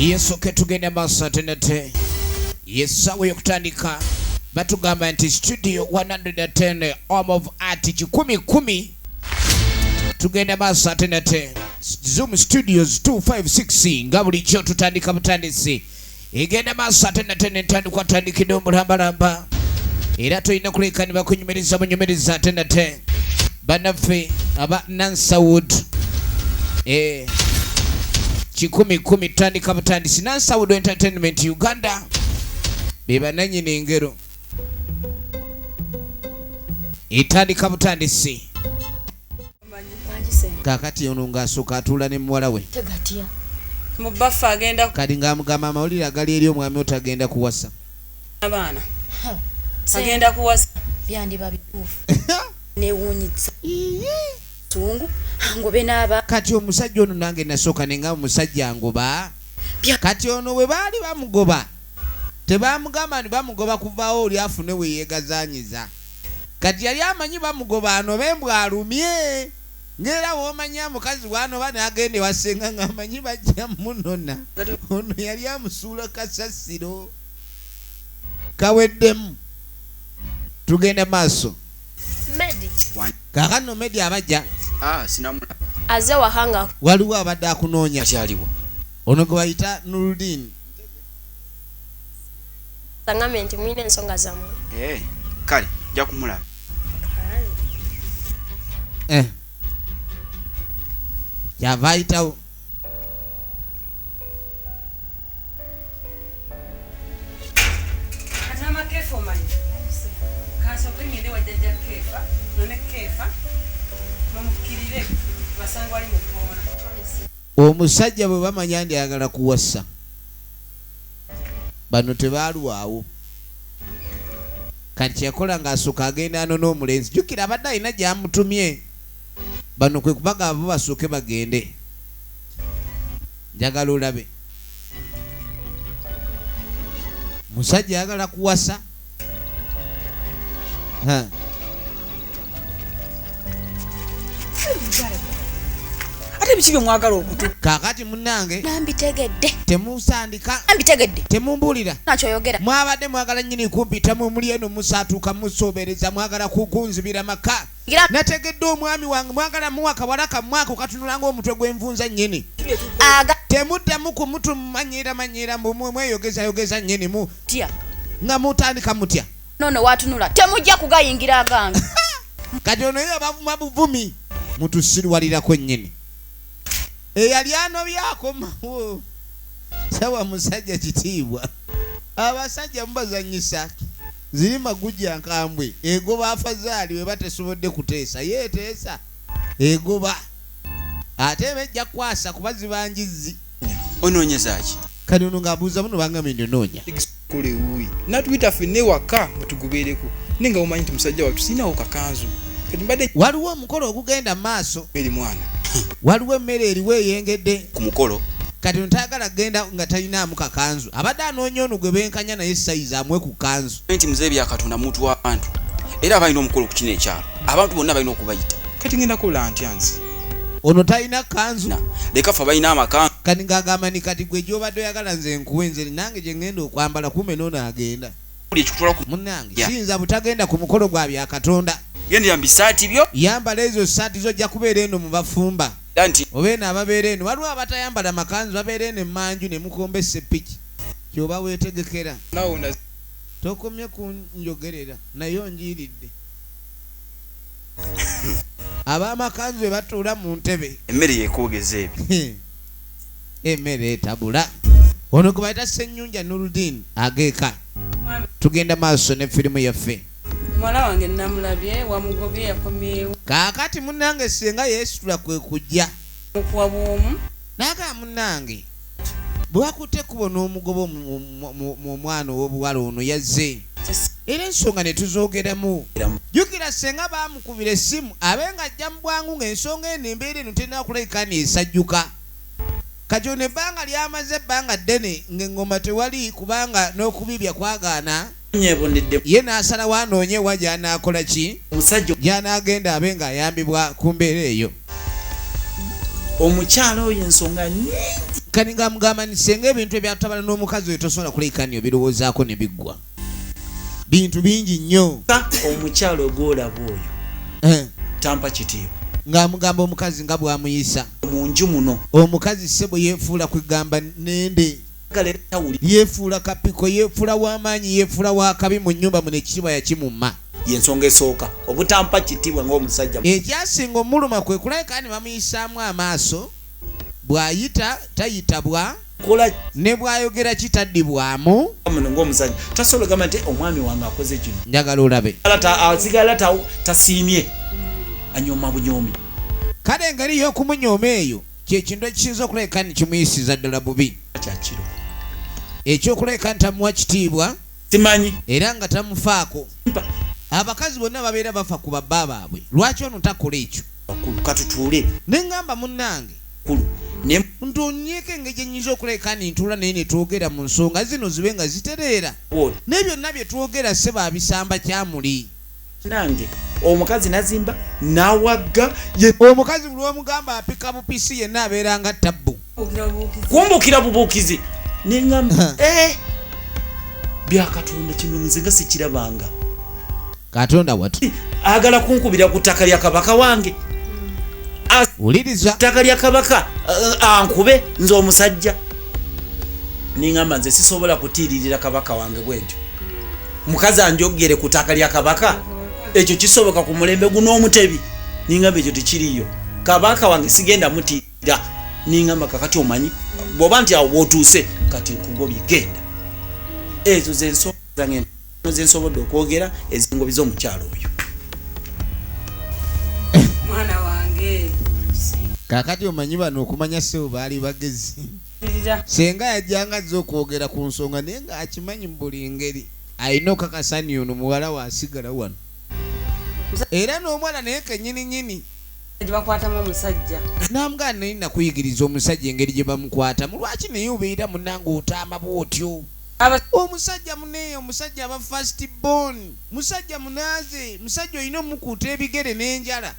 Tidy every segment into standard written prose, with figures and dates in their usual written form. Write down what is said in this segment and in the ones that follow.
Yesu ketugenda maaso atenete. Yesawe yokutandika. Batugamba nti studio 110 Home of Art 10 tugenda maaso atenete. Zoom Studios 256 nga bulijjo tutandika butandisi. Igenda maaso atenete n'entandikwa tandikidde omulambalamba. Era tulina kulekanira kunyumiriza bunyumiriza atenete. Banaffe aba Nansawood 10 tandika butandisi. Nansawood Entertainment Uganda beba nanyini engero itandika butandisi. Kakati ono ng'asooka atuula ne muwala we tegatya mubaffa agenda kati ng'amugamba amawulire agali eri omwami otagenda kuwasa abaana agenda kuwasa byandiba bituufu newuunyisa tungu ngobe n'aba kati omusajja ono nange nasooka nenga omusajja ngoba kati ono bwe baali bamugoba tebamugamba ni bamugoba kuvaawo oli afune we yeegazaanyiza kati yali amanyi bamugoba anobe mbw alumye ngera womanya mukazi wanoba n'agenda ewasenga ng'amanyi bajja munona ono yali amusuula kasasiro kaweddemu. Tugenda maaso Medi kakano Medi abajja sinamulaba aze wahanga waliwo abadde akunoonya akyaliwo ono gwe bayita Nurudin tangamye nti mwine ensonga zammwe kale nja kumulaba kyava ayitawo omusajja bwe bamanya ndi ayagala kuwasa bano tebaalwawo kati yakola ng'asooka agenda ano n'omulenzi jjukira abadde alina gy'amutumye bano kwe kubaga abo basooke bagende njagala olabe musajja ayagala kuwasa ate biki bye mwagala okutu kakati munnange nambitegedde temusandika nambitegedde temumbuulira nakyoyogera mwabadde mwagala nnyini kumpita mumuli eno musaatuuka musobereza mwagala kukunzibira maka nategedde omwami wange mwagala muwa kawalaka mwako katunulanga omutwe gw'envunza nnyini temuddamu kumutumanyira mweyogeza nnyini mu tya nga mutandika mutya nono watunula temujja kugayingira agange kati ono yo bavuma buvumi mutusirwalirako nnyini eyali anobyako mawo sawa musajja kitiibwa abasajja mubazanyisa ziri magujja nkambwe egoba afazaali we batesobodde kuteesa yeeteesa egoba ate bejja kwasa kuba zibanjizzi onoonyeza ki kati ono ng'abuuza muno bangambe ndinoonya kole wuuyi natuyita ffenna ewaka mutugobereko nenga omanyi nti musajja wattu sinawo kakanzu kati mbadde waliwo omukolo ogugenda mu maaso eri mwana waliwo emmere eriwo eyengedde ku mukolo kati ntayagala genda nga talinaamu kakanzu abadde anoonya ono gwe benkanya naye sayizi amwe ku kanzu nti muzeeyi bya Katonda muntu w'abantu era balina omukolo ku kino ekyalo abantu bonna balina okubayita kati ngenda kola ntya nzi ono talina kanzu leka ffe balina amakanzu kati ng'agamba ni kati gwe gy'obadde oyagala nze nkuwe nze nange gye ngenda okwambala kume n'ono agenda buli ekikutwala ku munnange siyinza butagenda ku mukolo gwa bya Katonda gendera mu bisaati byo yambala ezo saati zojja kubeera eno mu bafumba nti oba eno ababeera eno waliwo abatayambala makanzu babeera eno emmanju ne mukomba essepiki kyoba weetegekera nawona tokomye kunjogerera naye onjiiridde ab'amakanzu be batuula mu ntebe emmere yekoogeza ebyo emmere etabula ono gwe bayita Ssennyunja Nurudin ageeka tugenda maaso ne firimu yaffe mwala wange namulabye wamugobye yakomyewo kaakati munnange senga yeesitula kwe kujja okuwa bwomu naga munnange bwe wakutte kubo n'omugoba mu mwana ow'obuwala ono yazze era ensonga ne tuzoogeramu jjukira senga baamukubira essimu abe ng'ajja mu bwangu ng'ensonga eno embeera eno terina kulabika neesajjuka kati ono ebbanga lyamaze ebbanga ddene ng'engoma tewali kubanga n'okubibya kwagaana ye n'asalawo anoonye wa gy'anaakola ki gy'anaagenda abe ng'ayambibwa ku mbeera eyo omukyala oyo ensonga nnyingi kani nga mugamba nisenga ebintu ebyatabala n'omukazi oyo tosobola kuleekaniyo birowoozaako ne biggwa bintu bingi nnyo omukyalo ogwolaba oyo tampa kitiibwa ng'amugamba omukazi nga bw'amuyisa mu nju muno omukazi ssebo yeefuula kwegamba nende yeefuula kapiko yeefuula w'amaanyi yeefuula w'akabi mu nnyumba muno ekitiibwa yakimumma yensonga esooka obutampa kitiibwa ng'omusajja ekyasinga omuluma kwe kulabika ne bamuyisaamu amaaso bw'ayita tayitabwa ne bw'ayogera kitaddibwamu muno ng'omusajja tasobola gamba nti omwami wange akoze kino njagala olabe asigala tasiimye anyooma bunyomi kale engeri y'okumunyooma eyo kyekintu ekisinza okulabika nti kimuyisiza ddala bubi kyakiro ekyokulabika nti tamuwa kitiibwa simanyi era nga tamufaako abakazi bonna babeera bafa ku babba baabwe lwaki ono takola ekyo bakulu katutuule ne ngamba munnange kulu ntonyeeko engeri gyenyinza okulabika nti ntuula naye ne twogera mu nsonga zino zibe nga zitereera naye byonna bye twogera se babisamba kyamuli nange omukazi nazimba nawagga omukazi buli omugamba apika bupisi yenna abeera nga tabbu kumbukira bubuukizi neŋamba byakatonda kino nze nga sikirabanga katonda watu agala kunkubira ku ttaka lya kabaka wange wuliriza ttaka lya kabaka ankube nze omusajja neŋamba nze sisobola kutiiririra kabaka wange bwentyo mukazi anjogere ku ttaka lya kabaka ekyo kisoboka ku mulembe guno omutebi neŋamba ekyo tekiriyo kabaka wange sigenda mutiirira neŋamba kakati omanyi bw'oba nti awo bw'otuuse kati nkugobye genda ezo zensonga zange zensobodde okwogera ezingobiza omukyalo oyo mwana wange kakati omanyi bano okumanya sebo baali bagezi senga yajjanga azza okwogera ku nsonga naye nga akimanyi mu buli ngeri alina okakasani ono muwala waasigala wano era n'omwana naye kenyininyini gyebakwatamu omusajja namugana naye nakuyigiriza omusajja engeri gye bamukwatamu lwaki naye obeera munnange otamba bwotyo omusajja muneeyo omusajja aba fast born musajja munaaze musajja olina omukuuta ebigere n'enjala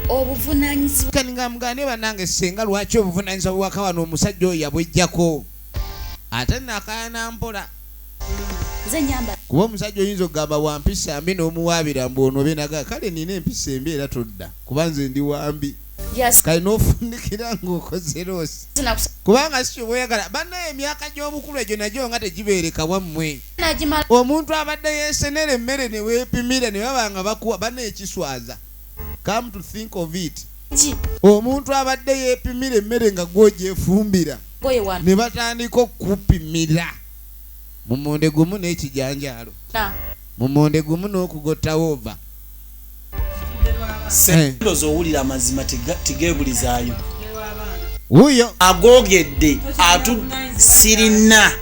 obuvunanyizibwa kani nga mugane banange senga lwaki obuvunanyizibwa bwaka wano omusajja oyo yabwejjako ate nakayana mpola nze nyamba kuba omusajja oyinza okugamba wampisa mbi n'omuwaabira mbu ono benaga kale nina empisa embi era todda kuba nze ndi wambi kale n'ofunikira ng'okoze loosi kubanga si kyobweyagala bannaye emyaka gy'obukulu egyo nagyo nga tegibeereka wammwe omuntu abadde yeesenera emmere ne weepimira ne babanga bakuwa bannaye kiswaza come to think of it omuntu abadde yeepimira emmere nga gwogyefumbira ne batandika okupimira mu monde gumu n'ekijanjaalo mu monde gumu n'okugota wova sendoza owulira amazima tigeebulizaayo wuyo agogedde sirina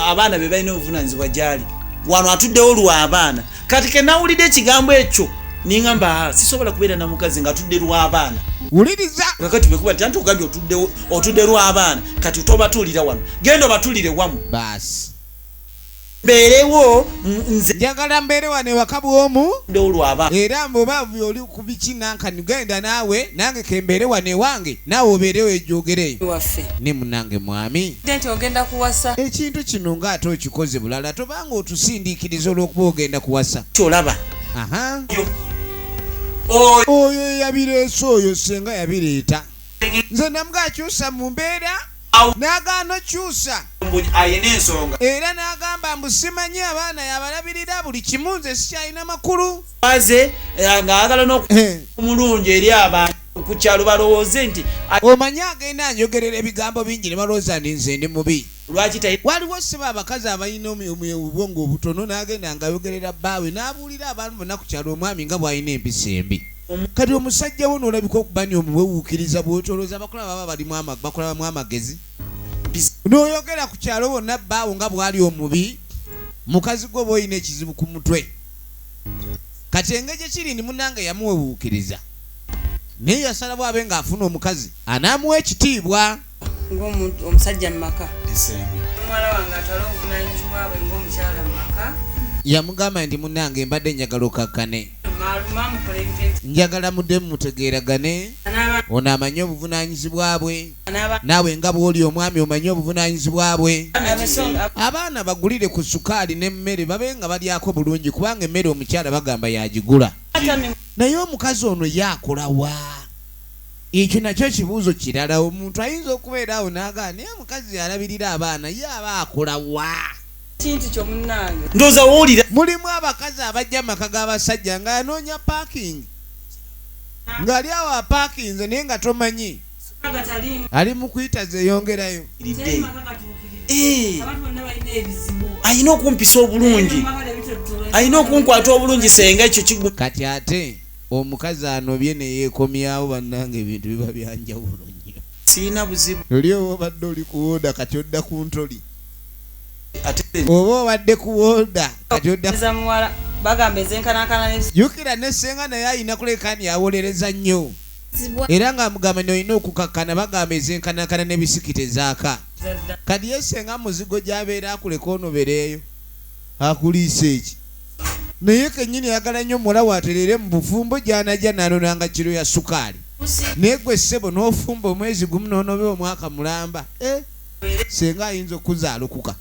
abaana be balina obuvunanyizibwa gyali wano atuddewo lwa abaana kati ke nawulidde ekigambo ekyo niŋamba sisobola kubeera na mukazi nga atudde lwa abaana wuliriza kakati bekuba nti anti ogambye otudde lwa abaana kati tobatuulira wano genda obatulire wamu baasi mbeerewo nze njagala mbeere wano ewaka bw'omu ndewo lwa abaana era mboba oli ku biki nankani genda naawe nange kembeere wano ewange naawe obeerewo ejjogereyo waffe ne munange mwami nti ogenda kuwasa ekintu kino ng'ate okikoze bulala tobanga otusindiikiriza olw'okuba ogenda kuwasa kyolaba aha oyo yabireese oyo senga yabireeta nze namuga akyusa mu mbeera n'agaana okyusa ayina ensonga era n'agamba mbu simanyi abaana yabalabirira buli kimu nze sikyalina makulu aze ng'ayagala n'omulungi eri abantu ku kyalo balowooze nti omanyi agenda anjogerera ebigambo bingi ne balowooza ndi nze ndi mubi lwaki waliwo seba abakazi abalina obwongo obutono n'agenda ngayogerera bbaawe n'abuulira abantu bonna ku kyalo omwami nga bw'alina empisa embi kati omusajja wo n'olabika okuba ni omuwewuukiriza bw'otolooza bakola baba bakolabamu amagezi n'oyogera ku kyalo bonna bbaawo nga bw'ali omubi mukazi gwe oba olina ekizibu ku mutwe kati engeri gye kiri ni munnange yamuwewuukiriza naye yasala bwabe ng'afuna omukazi anaamuwa ekitiibwa ng'omusajja mu maka esembe omwala wange atwala obuvunanyizibwa bwe ng'omukyala mu maka yamugamba nti munnange mbadde njagala okakkane maaluma mukola ebintu njagala muddemu mutegeeragane ono amanyi obuvunaanyizibwa bwe naawe nga bw'oli omwami omanyi obuvunaanyizibwa bwe abaana bagulire ku sukaali n'emmere babe nga balyako bulungi kubanga emmere omukyala bagamba yagigula naye omukazi ono yakola wa ekyo nakyo kibuuzo kirala omuntu ayinza okubeera awo n'agaa naye omukazi alabirira abaana ye aba akola wa kintu kyomunnange ndowooza woolira mulimu abakazi abajja amaka g'abasajja ng'anoonya paakingi ng'ali awo apaakinze naye nga tomanyi ali mu kuyita zeeyongerayo ayina okumpisa obulungi ayina okunkwata obulungi senga ekyo kigu kati ate omukazi anobye ne yeekomyawo bannange ebintu biba byanjawulo nnyo sirina buzibu oli oba obadde oli ku wooda kati odda ku ntoli ate oba obadde ku wooda kati odda muwala bagamba ezenkanankana jjukira ne senga naye ayina kulekani awolereza nnyo era ng'amugamba n'olina okukakkana bagamba ezenkanankana n'ebisikite zaaka kati yesenga muzigo gy'abeera akuleka onobereeyo akuliisa eki naye kennyini yagala nnyo muwala waaterere mu bufumbo gy'anajja n'anonanga kiro ya sukaali naye gwe ssebo n'ofumba omwezi gumu n'onobe omwaka mulamba senga ayinza okuzaalukuka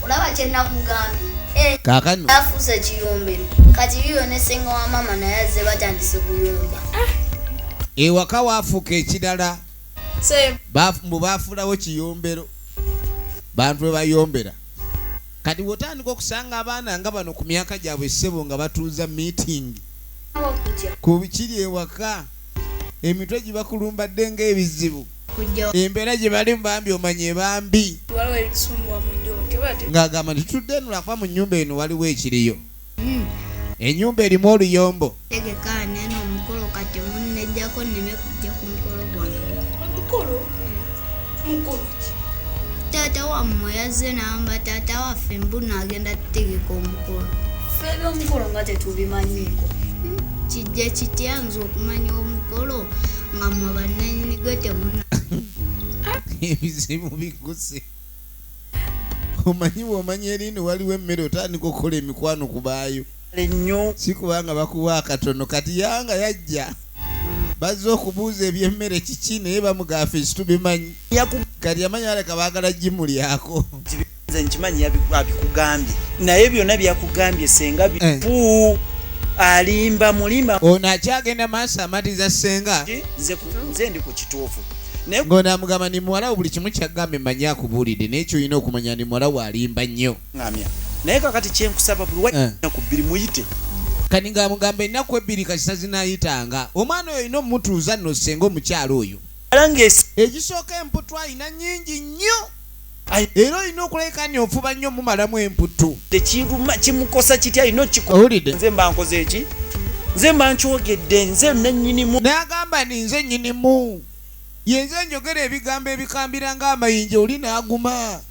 olaba kyenakugambye kaakano afuuse kiyombero kati yiyo ne senga wa mama naye azze batandise kuyomba ewaka waafuuka ekirala mbu baafuulawo kiyombero bantu bwe bayombera kati wotandika okusanga abaana nga bano ku myaka gyabwe ssebo nga batuuza miitingi ku kiri ewaka emitwe gye bakulumbadde ng'ebizibu embeera gye balimu bambi omanye bambi ng'agamba ntitudde nulakuba mu nnyumba eno waliwo ekiriyo ennyumba erimu oluyombo tegeka neno omukolo kati munnejjako nneme kujja ku mukolo gwange taata wammwe yazze n'amba taata waffe mbuno agenda tutegeka omukolo ffe ebyomukolo nga tetubimanyiiko kijja kitya nze okumanya omukolo nga mmwe bannanyini gwe temuna ebizibu biguse omanyi bw'omanya erindi waliwo emmere otandika okukola emikwano kubaayo ennyo si kubanga bakuwa akatono kati yanga yajja bazze okubuuza ebyemmere kiki naye bamugaafe ekitubimanyi kati yamanya aleka baagala gimulyako nze nkimanyi abikugambye naye byonna byakugambye senga bipu alimba mulima ono akyagenda maaso amatiza senga nze ndi ku kituufu ng'ono amugamba ni muwala buli kimu kyagambye mmanyi akubuulidde naye kyolina okumanya ni muwala waalimba nnyo naye kakati kyenkusaba buli waku bbiri muyite kani ng'amugamba ennaku ebbiri kasita zinaayitanga omwana oyo olina omutuuza nno senga omukyalo oyo egisooka emputu ayina nnyingi nnyo era olina okulekani ofuba nnyo mumalamu emputu tekiruma kimukosa kitya alina owulidde nze mba nkoze eki nze mba nkyogedde nze nennyinimu n'agamba ni nze nnyinimu yenze njogera ebigambo ebikambira ng'amayinja oli n'aguma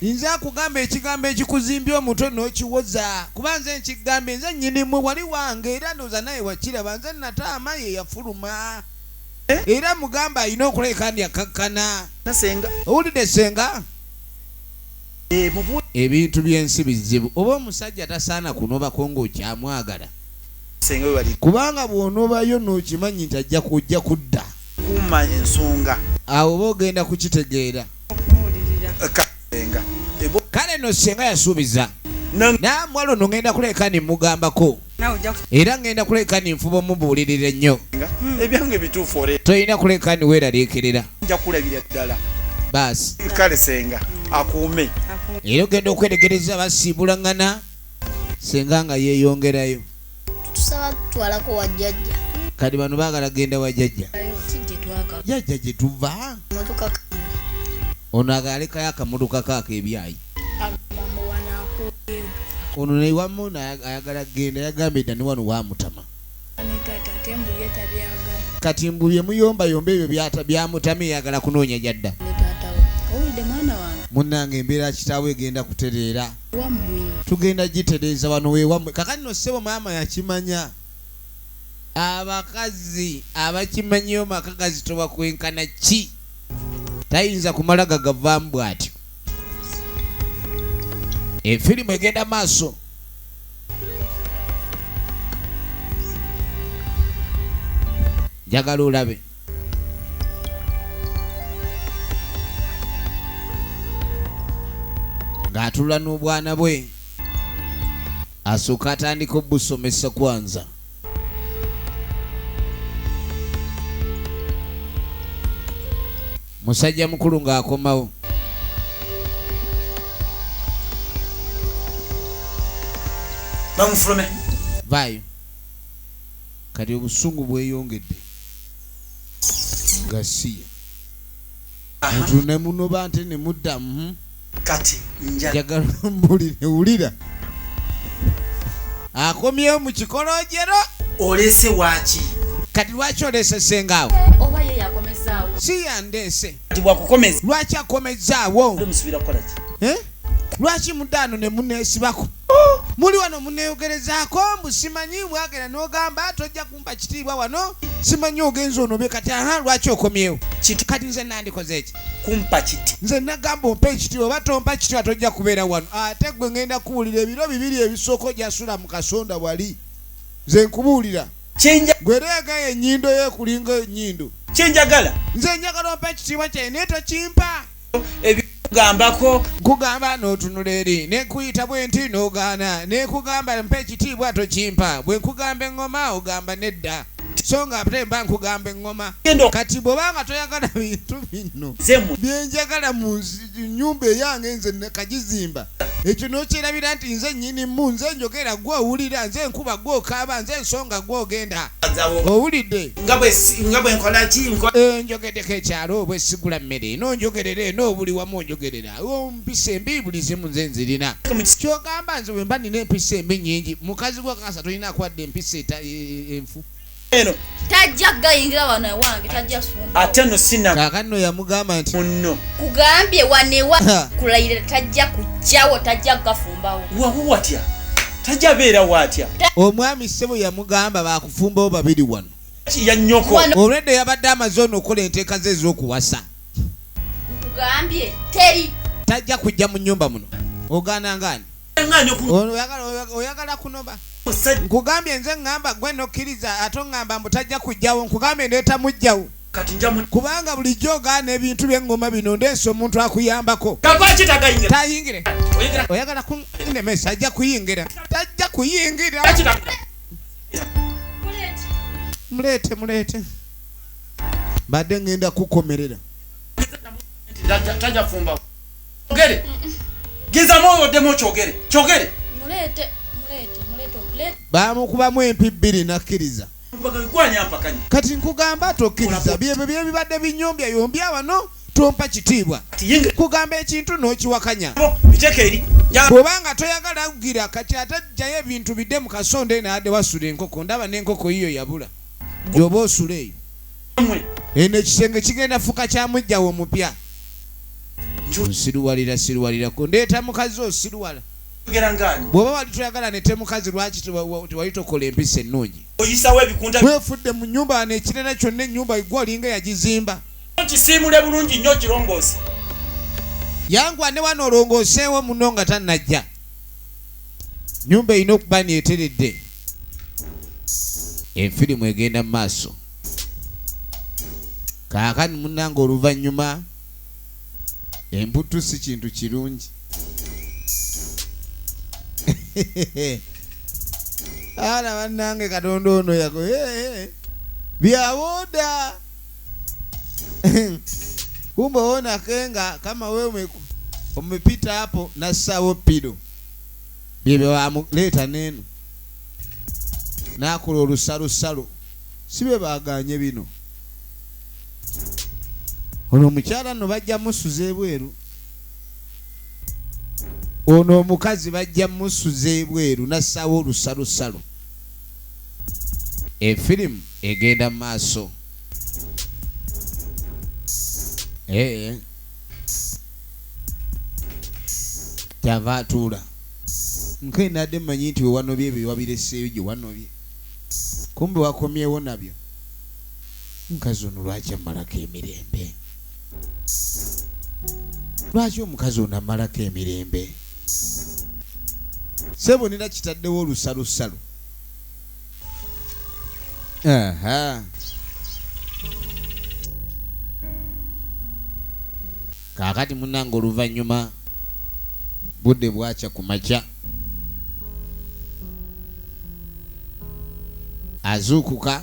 nze akugamba ekigambo ekikuzimbya omutwe n'okiwoza kuba nze nkigambe nze nnyinimu wali wange era ndowooza naye wakiraba nze nataama ye yafuluma era mugamba alina okulekani akakkana owulidde senga ebintu by'ensi bizibu oba omusajja tasaana kunobako ng'okyamwagala kubanga bw'onobayo n'okimanyi nti ajja kujja kudda kuma ensonga awo oba ogenda kukitegeera kale no senga yasuubiza naamwalo no ngenda kuleka nimugambako era ngenda kuleka ninfuba omubuulirira ennyo ebyange bituufu ole tolina kuleka niweeraliikirira nja kulabira ddala baasi kale senga akuume era ogenda okwetegereza basiibulangana senga nga yeeyongerayo tusaba kutwalako wajjajja kati bano baagala genda wajjajja jjajja gye tuva ono agalekayo akamotoka kaako ebyayi ono newamu ayagala genda yagambye dda ne wano wamutama kati mbu bye muyombayomba ebyo byamutama eyagala kunoonya jadda munnange embeera kitaawe egenda kutereera tugenda gitereeza wano wewammwe kakati no ssebo maama yakimanya abakazi abakimanyiyo maka gazitoba kwenkana ki tayinza kumala gagavaamu bw'atyo efirimu egenda maaso njagala olabe atula n'obwana bwe asooka atandika obusomesa kwanza. Musajja mukulu ng'akomawo. Bamufulume. Vaayo. Kati obusungu bweyongedde. Gasiya. Muntu ne munoba nti ne mudda Kati njagala mbulire wulira. Akomyewo mu kikolojero. Olese waki? Kati lwaki olese sengaawo? Oba ye yakomezaawo. Si yandeese. Kati bwakukomeza. Lwaki akomezaawo? Musubira kukola ki? Lwaki mudaano ne muneesibako? Muli wano muneeyogerezaako mbu simanyi bwagenda n'ogamba tojja kumpa kitiibwa wano simanyi ogenza onobe kati lwaki okomyewo? Kati nze nandikoze eki? Kumpa kiti. Nze nagamba ompa ekitiibwa oba tompa kitiibwa tojja kubeera wano. Ate gwe ngenda kuwulira ebiro 2 ebisooka ojasula mu kasonda wali. Nze nkubuulira. Gwe leega ennyindo yeekulinga ennyindo. Kyenjagala. Nze njagala ompa ekitiibwa kyaye naye tokimpa. Gambako kugamba n'otunula eri nekuyita bwe nti n'ogaana nekugamba mpa ekitiibwa tokimpa bwe nkugamba eŋŋoma ogamba nedda so nga ate mba nkugamba eŋŋoma kati bw'obanga toyagala bintu bino byenjagala mu nnyumba eyange nze nekagizimba ekyo n'okyerabira nti nze nnyinimu nze njogera gwe owulira nze nkuba gwe okaaba nze ensonga gwe ogenda owulidde nga bwe nkola ki njogeddeko ekyalo bwe sigula mmere n'onjogerera n'obuli wamu onjogerera mpisa embi buli zimu nze nzirina kyogamba nze bwe mba nina empisa embi nnyingi mukazi gwe kasa tolina kuwadde empisa enfu eno tajja gayingira wano ewange tajja sumba ate no sina kaakano yamugamba nti muno kugambye wanewa kulayira tajja kujjawo tajja gafumbawo wawu watya tajja beera watya omwami ssebo yamugamba bakufumbawo babiri wano ya nnyoko olwedde yabadde amaze ono okukola enteeka ze ez'okuwasa kugambye teri tajja kujja mu nnyumba muno ogaana ngaani oyagala kunoba nkugambye nze ngamba gwe nokkiriza ate ngamba mbu tajja kujjawo nkugambye ndeeta mujjawo kubanga bulijjo ogaana ebintu by'eŋŋoma bino ndeesa omuntu akuyambako tayingire oyagala kunemesa ajja kuyingira tajja kuyingira muleete mbadde ngenda kukomerera tajja fumbawo ogere gizamu oyoddemu kyogere bamukubamu empi 2 nakkiriza kati nkugamba tokkiriza byebyo byebibadde binyombya yombya wano tompa kitiibwa kugamba ekintu n'okiwakanya bw'obanga toyagala kugira kati ate jjayo ebintu bidde mu kasonda eno adde wasula enkoko ndaba n'enkoko yiyo yabula gyoba osula eyo eno ekisenge kigenda fuka kyamujjawo omupya siruwalirako ndeeta mukazi osiruwala bw'oba wali toyagala nete mukazi lwaki tewali tokola empisa ennungi wefudde mu nnyumba wano ekirena kyonna ennyumba gwe olinga yagizimba kisiimule bulungi nnyo kirongoose yangwa ne wano olongooseewo muno nga tannajja nnyumba erina okuba neeteredde enfirimu egenda mu maaso kaakani munnanga oluvannyuma emputu si kintu kirungi ala bannange katonda ono yago byawoda kumbe ona kenga kama wewe umepita hapo na sawo pido bibe wamuleta neno nakola olusalosalo sibe baganye bino ono mukyala no bajja musuza ebweru ono omukazi bajja musuza ebweru nassawo olusalosalo efirimu egenda maaso kyava atuula nkenadde mmanyi nti wewanobye ebyo wabireseeyo gye wanobye kumbe wakomyewo nabyo mukazi ono lwaki amalako emirembe lwaki omukazi ono amalako emirembe sebonera kitaddewo olusalosalo kaakati munange oluvannyuma budde bwacha ku makya azuukuka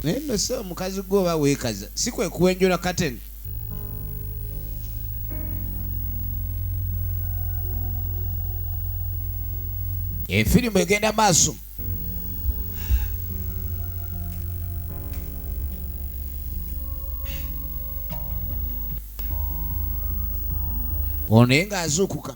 naye nno se omukazi gwoba weekaza si kwe kuwenjola kateni efirimu egenda maaso ono naye ng'azuukuka